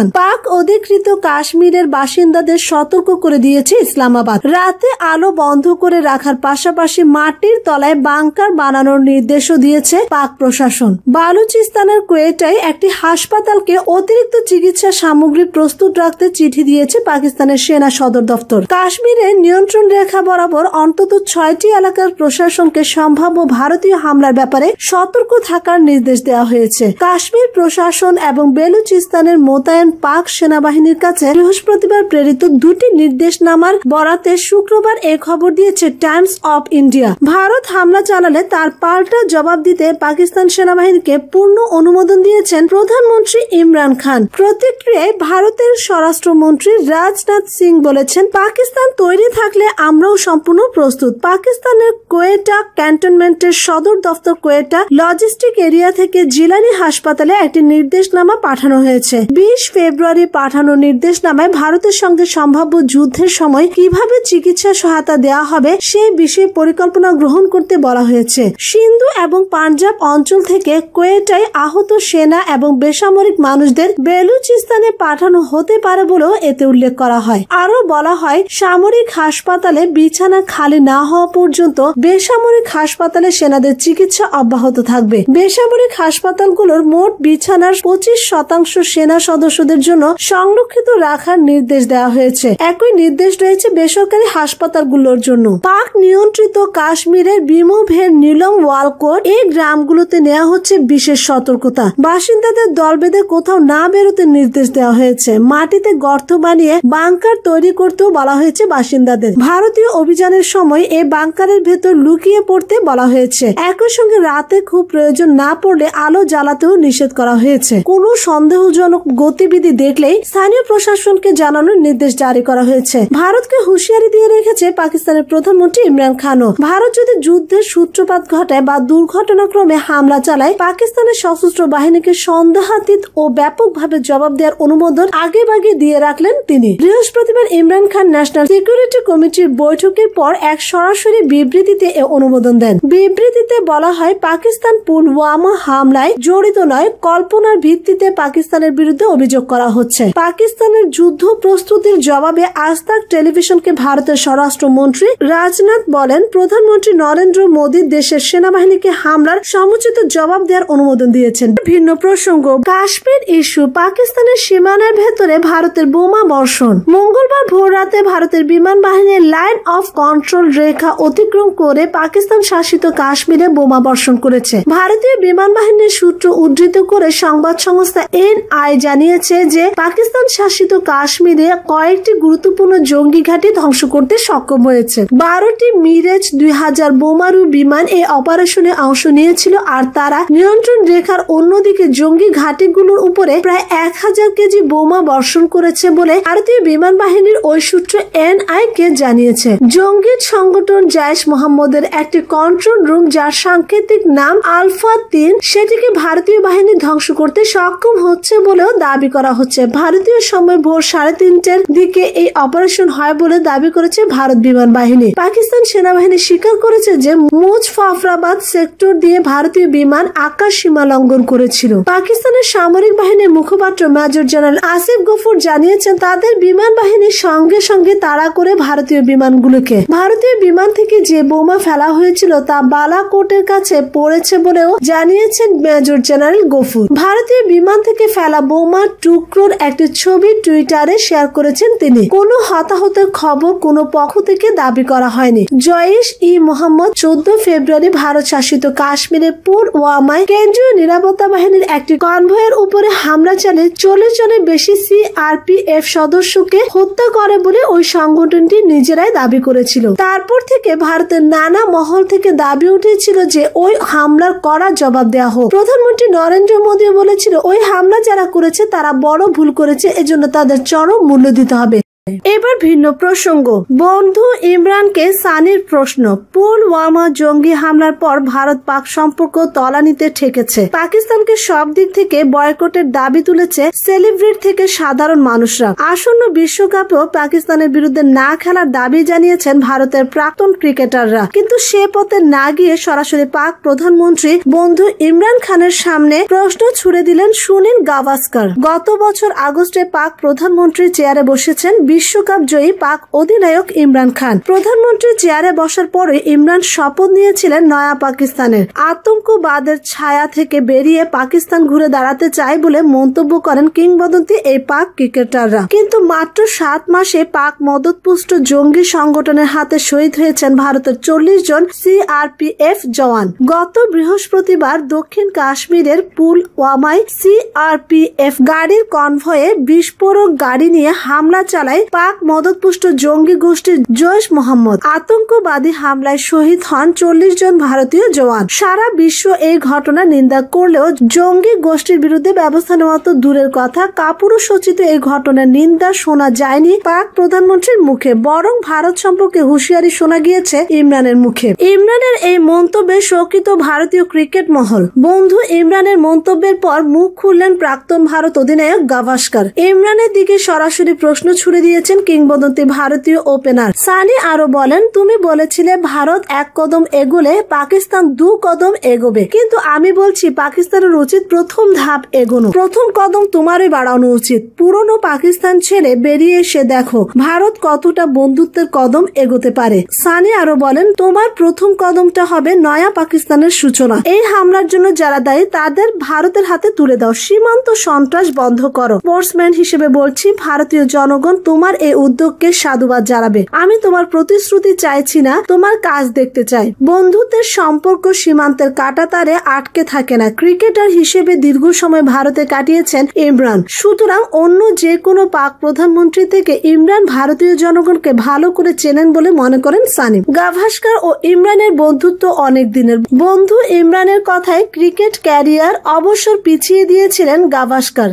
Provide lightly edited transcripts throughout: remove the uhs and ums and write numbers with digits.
খান। পাক অধিকৃত কাশ্মীরের বাসিন্দাদের সতর্ক করে দিয়েছে ইসলামাবাদ। রাতে আলো বন্ধ করে রাখার পাশাপাশি মাটির তলায় বাংকার বানানোর নির্দেশও দিয়েছে পাক প্রশাসন। বালুচিস্তানের কোয়েটায় একটি হাসপাতালকে অতিরিক্ত চিকিৎসা সামগ্রী প্রস্তুত রাখতে চিঠি দিয়েছে পাকিস্তানের সেনা সদর দপ্তর। কাশ্মীরের নিয়ন্ত্রণ রেখা বরাবর অন্তত 6টি এলাকার প্রশাসনকে সম্ভাব্য ভারতীয় হামলার ব্যাপারে সতর্ক থাকার নির্দেশ দেওয়া হয়েছে। কাশ্মীর প্রশাসন এবং বেলুচিস্তানের মোতায়েন পাক সেনাবাহিনীর কাছে বৃহস্পতিবার প্রেরিত দুটি নির্দেশনামার বরাতে শুক্রবার এই খবর দিয়েছে টাইমস অফ ইন্ডিয়া। ভারত হামলা চালালে তার পাল্টা জবাব দিতে পাকিস্তান সেনাবাহিনীকে পূর্ণ অনুমোদন দিয়েছেন প্রধানমন্ত্রী ইমরান খান। প্রতিক্রিয়ায় ভারতের স্বরাষ্ট্রমন্ত্রী রাজনাথ সিং বলেছেন, পাকিস্তান তৈরি থাকলে আমরাও সম্পূর্ণ প্রস্তুত। পাকিস্তানের কোয়েটা ক্যান্টনমেন্টের সদর দফতর কোয়েটা লজিস্টিক এরিয়া থেকে জিলানি হাসপাতালে একটি নির্দেশনামা পাঠানো হয়েছে। 20 ফেব্রুয়ারি পাঠানো নির্দেশনামায় ভারতের সঙ্গে সম্ভাব্য যুদ্ধের সময় কিভাবে চিকিৎসা সহায়তা দেওয়া হবে সেই বিষয়ে পরিকল্পনা গ্রহণ করতে বলা হয়েছে। সিন্ধু এবং পাঞ্জাব অঞ্চল থেকে কোয়েটায় আহত সেনা এবং বেসামরিক মানুষদের বেলুচিস্তানে পাঠানো হতে পারে বলেও এতে উল্লেখ করা হয়। আরো বলা হয়, সামরিক হাসপাতালে বিছানা খালি না হওয়া পর্যন্ত বেসামরিক হাসপাতালে সেনাদের চিকিৎসা অব্যাহত থাকবে। বেসামরিক হাসপাতালগুলোর মোট বিছানার 25% সেনা সদস্যদের জন্য সংরক্ষিত রাখার নির্দেশ দেওয়া হয়েছে। একই নির্দেশ রয়েছে বেসরকারি হাসপাতালগুলোর জন্য। পাক নিয়ন্ত্রিত কাশ্মীরের বিমোভের নীলম ওয়ালকোট এই গ্রামগুলোতে নেওয়া হচ্ছে বিশেষ সতর্কতা। বাসিন্দাদের দল বেঁধে কোথাও না বেরোতে নির্দেশ দেওয়া হয়েছে। মাটিতে গর্ত বানিয়ে বাংকার তৈরি করতেও বলা হয়েছে বাসিন্দাদের। ভারতীয় অভিযানের সময় এই বাংকারের ভেতর লুকিয়ে পড়তে বলা হয়েছে। একই সঙ্গে রাতে খুব প্রয়োজন না পড়লে আলো জ্বালাতেও নিষেধ করা হয়েছে। কোনো সন্দেহজনক গতিবিধি দেখলেই স্থানীয় প্রশাসনকে জানানোর নির্দেশ জারি করা হয়েছে। ভারতকে হুঁশিয়ারি দিয়ে রেখেছে পাকিস্তানের প্রধানমন্ত্রী ইমরান খানও। ভারত যদি যুদ্ধের সূত্রপাত ঘটায় বা দুর্ঘটনাক্রমে হামলা চালায়, পাকিস্তানের সশস্ত্র বাহিনীকে সন্দেহাতীত ও ব্যাপকভাবে জবাব দেওয়ার অনুমোদন আগেভাগে দিয়ে রাখলেন তিনি। বৃহস্পতিবার ইমরান খান ন্যাশনাল সিকিউরিটি কমিটির বৈঠকের পর এক সরাসরি বিবৃতিতে এ অনুমোদন দেন। বিবৃতিতে বলা হয়, পাকিস্তান পুলওয়ামা হামলায় জড়িত নয়, কল্পনার ভিত্তিতে পাকিস্তানের বিরুদ্ধে অভিযোগ করা হচ্ছে। পাকিস্তানের যুদ্ধ প্রস্তুতির জবাবে আজ তাক টেলিভিশনকে ভারতের স্বরাষ্ট্রমন্ত্রী রাজনাথ বলেন, প্রধানমন্ত্রী নরেন্দ্র মোদী দেশের সেনাবাহিনীকে হামলার সমুচিত জবাব দেওয়ার অনুমোদন দিয়েছেন। ভিন্ন প্রসঙ্গ, কাশ্মীর ইস্যু। পাকিস্তানের সীমানার ভেতরে ভারতের বোমা বর্ষণ। মঙ্গলবার ভোর রাতে ভারতের বিমান বাহিনীর লাইন অফ কন্ট্রোল রেখা অতিক্রম করে পাকিস্তান শাসিত কাশ্মীরে বোমা বর্ষণ করেছে। ভারতীয় বিমান বাহিনীর সূত্র উদ্ধৃত করে সংবাদ সংস্থা এনআই জানিয়েছে যে পাকিস্তান শাসিত কাশ্মীরে কয়েকটি গুরুত্বপূর্ণ জঙ্গি ঘাঁটি ধ্বংস করতে সক্ষম হয়েছে। 12টি মিরেজ 2000 বোমারু বিমান এই অপারেশনে অংশ নিয়েছিল, আর তারা নিয়ন্ত্রণ রেখার অন্যদিকে জঙ্গি ঘাঁটিগুলোর উপরে প্রায় 1000 কেজি বোমা বর্ষণ করেছে বলে ভারতীয় বিমান বাহিনীর ওই সূত্র এনআই কে জানিয়েছে। জঙ্গি সংগঠন জাইশ মোহাম্মদের একটি কন্ট্রোল রুম, যার সাংকেতিক নাম আলফা 3, সেটিকে ভারতীয় বাহিনী ধ্বংস করতে সক্ষম হচ্ছে বলেও দাবি করা হচ্ছে। ভারতীয় সময় ভোর 3:30টার দিকে এই অপারেশন হয় বলে দাবি করেছে ভারত বিমান বাহিনী। পাকিস্তান সেনাবাহিনী স্বীকার করেছে যে মুজফফরাবাদ সেক্টর দিয়ে ভারতীয় বিমান আকাশ সীমা লঙ্ঘন করেছিল। পাকিস্তানের সামরিক বাহিনীর মুখপাত্র মেজর জেনারেল আসিফ গফুর জানিয়েছেন, তাদের বিমান বাহিনীর সঙ্গে সঙ্গে তাড়া করে ভারতীয় বিমানগুলোকে। ভারতীয় বিমান থেকে যে বোমা ফেলা হয়েছিল তা বালাকোটের কাছে পড়েছে বলেও জানিয়েছেন মেজর জেনারেল গফুর। ভারতীয় বিমান থেকে ফেলা বোমা টুকরোর একটি ছবি টুইটারে শেয়ার করেছেন তিনি। কোনো হতাহতের খবর কোনো পক্ষ থেকে দাবি করা হয়নি। জইশ-ই-মোহাম্মদ 14 ফেব্রুয়ারি ভারত শাসিত কাশ্মীরের পুলওয়ামায় কেন্দ্রীয় নিরাপত্তা বাহিনীর একটি কনভয়ের উপরে হামলা চালিয়ে 40 জনের বেশি সিআরপিএফ সদস্যকে হত্যা করে বলে ওই সংগঠনটি নিজেরাই দাবি করেছিল। তারপর থেকে ভারতের নানা মহল থেকে দাবি উঠেছিল যে ওই হামলার কড়া জবাব দেওয়া হোক। প্রধানমন্ত্রী নরেন্দ্র মোদী বলেছিল, ওই হামলা যারা করেছে তারা বড় ভুল করেছে, এজন্য তাদের চরম মূল্য দিতে হবে। এবার ভিন্ন প্রসঙ্গ। বন্ধু ইমরানকে সানির প্রশ্ন, পুলওয়ামা জঙ্গি হামলার পর ভারত পাক সম্পর্ক তলানিতে ঠেকেছে। পাকিস্তানকে সব দিক থেকে বয়কটের দাবি তুলেছে সেলিব্রিটি থেকে সাধারণ মানুষরা। আসন্ন বিশ্বকাপেও পাকিস্তানের বিরুদ্ধে না খেলার দাবি জানিয়েছেন ভারতের প্রাক্তন ক্রিকেটাররা। কিন্তু সে পথে না গিয়ে সরাসরি পাক প্রধানমন্ত্রী বন্ধু ইমরান খানের সামনে প্রশ্ন ছুড়ে দিলেন সুনীল গাভাস্কার। গত বছর আগস্টে পাক প্রধানমন্ত্রী চেয়ারে বসেছেন বিশ্বকাপ জয়ী পাক অধিনায়ক ইমরান খান। প্রধানমন্ত্রী চেয়ারে বসার পরে ইমরান শপথ নিয়েছিলেন নয়া পাকিস্তানের। আতঙ্কবাদের ছায়া থেকে বেরিয়ে পাকিস্তান ঘুরে দাঁড়াতে চায় বলে মন্তব্য করেন কিংবদন্তি এই পাক ক্রিকেটাররা। কিন্তু মাত্র 7 মাসে পাক মদতপুষ্ট জঙ্গি সংগঠনের হাতে শহীদ হয়েছেন ভারতের 40 জন সিআরপিএফ জওয়ান। গত বৃহস্পতিবার দক্ষিণ কাশ্মীরের পুলওয়ামায় সিআরপিএফ গাড়ির কনভয়ে বিস্ফোরক গাড়ি নিয়ে হামলা চালায় পাক মদতপুষ্ট জঙ্গি গোষ্ঠী জৈশ মোহাম্মদ। আতঙ্কবাদী হামলায় শহীদ হন 40 জন ভারতীয় জওয়ান। সারা বিশ্ব এই ঘটনা নিন্দা করলেও জঙ্গি গোষ্ঠীর বিরুদ্ধে ব্যবস্থা নেওয়া তো দূরের কথা, কাপুরুষোচিত এই ঘটনার নিন্দা শোনা যায়নি পাক প্রধানমন্ত্রীর মুখে, বরং ভারত সম্পর্কে হুঁশিয়ারি শোনা গিয়েছে ইমরানের মুখে। ইমরানের এই মন্তব্যে শোকিত ভারতীয় ক্রিকেট মহল। বন্ধু ইমরানের মন্তব্যের পর মুখ খুললেন প্রাক্তন ভারত অধিনায়ক গাভাস্কার। ইমরানের দিকে সরাসরি প্রশ্ন ছুড়ে দিয়েছেন কিংবদন্তি ভারতীয় ওপেনার সানি। আরো বলেন, তুমি বলেছিলে ভারত 1 কদম এগোলে পাকিস্তান 2 কদম এগোবে, কিন্তু আমি বলছি পাকিস্তানের উচিত প্রথম ধাপ এগোনো। প্রথম কদম তোমারই বাড়ানো উচিত। পুরনো পাকিস্তান ছেড়ে বেরিয়ে এসে দেখো ভারত কতটা বন্ধুত্বের কদম এগোতে পারে। সানি আরো বলেন, তোমার প্রথম কদমটা হবে নয়া পাকিস্তানের সূচনা। এই হামলার জন্য যারা দায়ী তাদের ভারতের হাতে তুলে দাও। সীমান্ত সন্ত্রাস বন্ধ করো। স্পোর্টসম্যান হিসেবে বলছি, ভারতীয় জনগণ তোমার এই উদ্যোগকে সাধুবাদ জানাবে। আমি তোমার প্রতিশ্রুতি চাইছি না, তোমার কাজ দেখতে চাই। বন্ধুত্বের সম্পর্ক সীমান্তের কাঁটাতারে আটকে থাকে না। ক্রিকেটার হিসেবে দীর্ঘ সময় ভারতে কাটিয়েছেন ইমরান, সুতরাং অন্য যে কোনো পাক প্রধানমন্ত্রী থেকে ইমরান ভারতীয় জনগণকে ভালো করে চেনেন বলে মনে করেন সানি। গাভাস্কার ও ইমরানের বন্ধুত্ব অনেক দিনের। বন্ধু ইমরানের কথায় ক্রিকেট ক্যারিয়ার অবসর পিছিয়ে দিয়েছিলেন গাভাস্কার।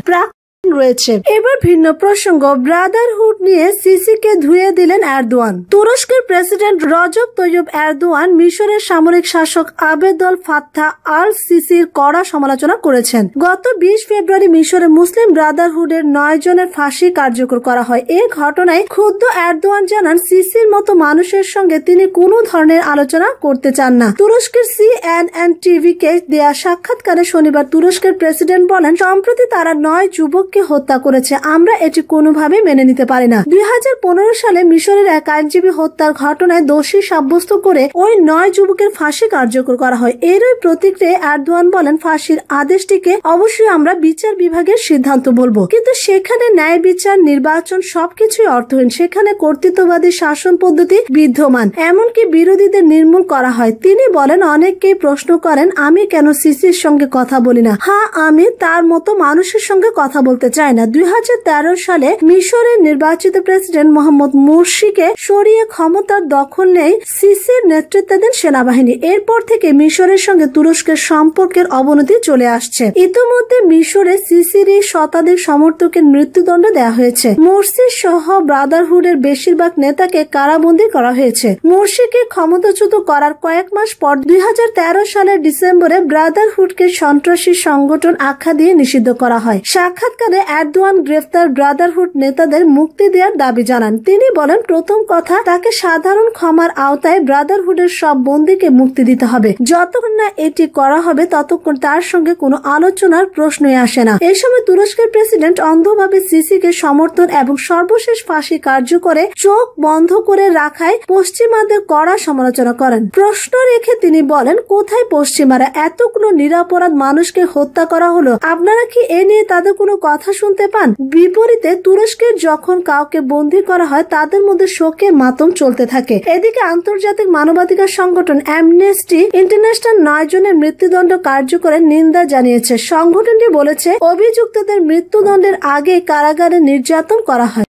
রয়েছে। এবার ভিন্ন প্রসঙ্গ। ব্রাদারহুড নিয়ে সিসিকে ধুয়ে দিলেন এরদোয়ান। তুরস্কের প্রেসিডেন্ট রজব তৈয়ব এরদোয়ান মিশরের সামরিক শাসক আবেদল ফাত্তাহ আল সিসির কড়া সমালোচনা করেছেন। গত 20 ফেব্রুয়ারি মিশরে মুসলিম ব্রাদারহুডের 9 জনের ফাঁসি কার্যকর করা হয়। এই ঘটনায় ক্ষুব্ধ এরদোয়ান জানান, সিসির মতো মানুষের সঙ্গে তিনি কোনো ধরনের আলোচনা করতে চান না। তুরস্কের CNN টিভিকে দেয়া সাক্ষাৎকারে শনিবার তুরস্কের প্রেসিডেন্ট বলেন, সম্প্রতি তারা 9 যুবককে হত্যা করেছে। আমরা এটি কোনোভাবে মেনে নিতে পারি না। 2015 সালে মিশরের এক আইনজীবী হত্যার ঘটনায় দোষী সাব্যস্ত করে ওই 9 যুবকের ফাঁসি কার্যকর করা হয়। এরই প্রতিক্রিয়ায় এরদোয়ান বলেন, ফাঁসির আদেশটিকে অবশ্যই আমরা বিচার বিভাগের সিদ্ধান্ত বলবো, কিন্তু সেখানে ন্যায় বিচার, নির্বাচন সবকিছুই অর্থহীন। সেখানে কর্তৃত্ববাদী শাসন পদ্ধতি বিদ্যমান, এমনকি বিরোধীদের নির্মূল করা হয়। তিনি বলেন, অনেকেই প্রশ্ন করেন আমি কেন সিসির সঙ্গে কথা বলি না। হ্যাঁ, আমি তার মতো মানুষের সঙ্গে কথা বলতে চায় না। 2013 সালে মিশরের নির্বাচিত প্রেসিডেন্ট মোহাম্মদ মুরসিকে সরিয়ে ক্ষমতার দখল নেয় সিসির নেতৃত্বাধীন সেনাবাহিনী। এরপর থেকে মিশরের সঙ্গে তুরস্কের সম্পর্কের অবনতি চলে আসছে। ইতিমধ্যে মিশরে সিসির শতাধিক সমর্থকের মৃত্যুদণ্ড দেওয়া হয়েছে। মুরসি সহ ব্রাদারহুডের বেশিরভাগ নেতাকে কারাবন্দী করা হয়েছে। মুরসিকে ক্ষমতাচ্যুত করার কয়েক মাস পর 2013 সালের ডিসেম্বরে ব্রাদারহুডকে সন্ত্রাসী সংগঠন আখ্যা দিয়ে নিষিদ্ধ করা হয়। সাক্ষাৎকারে এরদোয়ান গ্রেফতার ব্রাদারহুড নেতাদের মুক্তি দেওয়ার দাবি জানান। তিনি বলেন, প্রথম কথা, তাকে সাধারণ ক্ষমার আওতায় ব্রাদারহুডের সব বন্দীকে মুক্তি দিতে হবে। যতক্ষণ না এটি করা হবে ততক্ষণ তার সঙ্গে কোনো আলোচনার প্রশ্নই আসে না। এই সময় তুরস্কের প্রেসিডেন্ট অন্ধভাবে সিসিকে সমর্থন এবং সর্বশেষ ফাঁসি কার্যকরে চোখ বন্ধ করে রাখায় পশ্চিমাদের কড়া সমালোচনা করেন। প্রশ্ন রেখে তিনি বলেন, কোথায় পশ্চিমারা? এতগুলো নিরপরাধ মানুষকে হত্যা করা হলো, আপনারা কি এ নিয়ে তাদের কোনো কথা শুনতে পান? বিপরীতে তুরস্কের যখন কাউকে বন্দী করা হয় তাদের মধ্যে শোকের মাতম চলতে থাকে। এদিকে আন্তর্জাতিক মানবাধিকার সংগঠন অ্যামনেস্টি ইন্টারন্যাশনাল 9 জনের মৃত্যুদণ্ড কার্যকরের নিন্দা জানিয়েছে। সংগঠনটি বলেছে, অভিযুক্তদের মৃত্যুদণ্ডের আগে কারাগারে নির্যাতন করা হয়।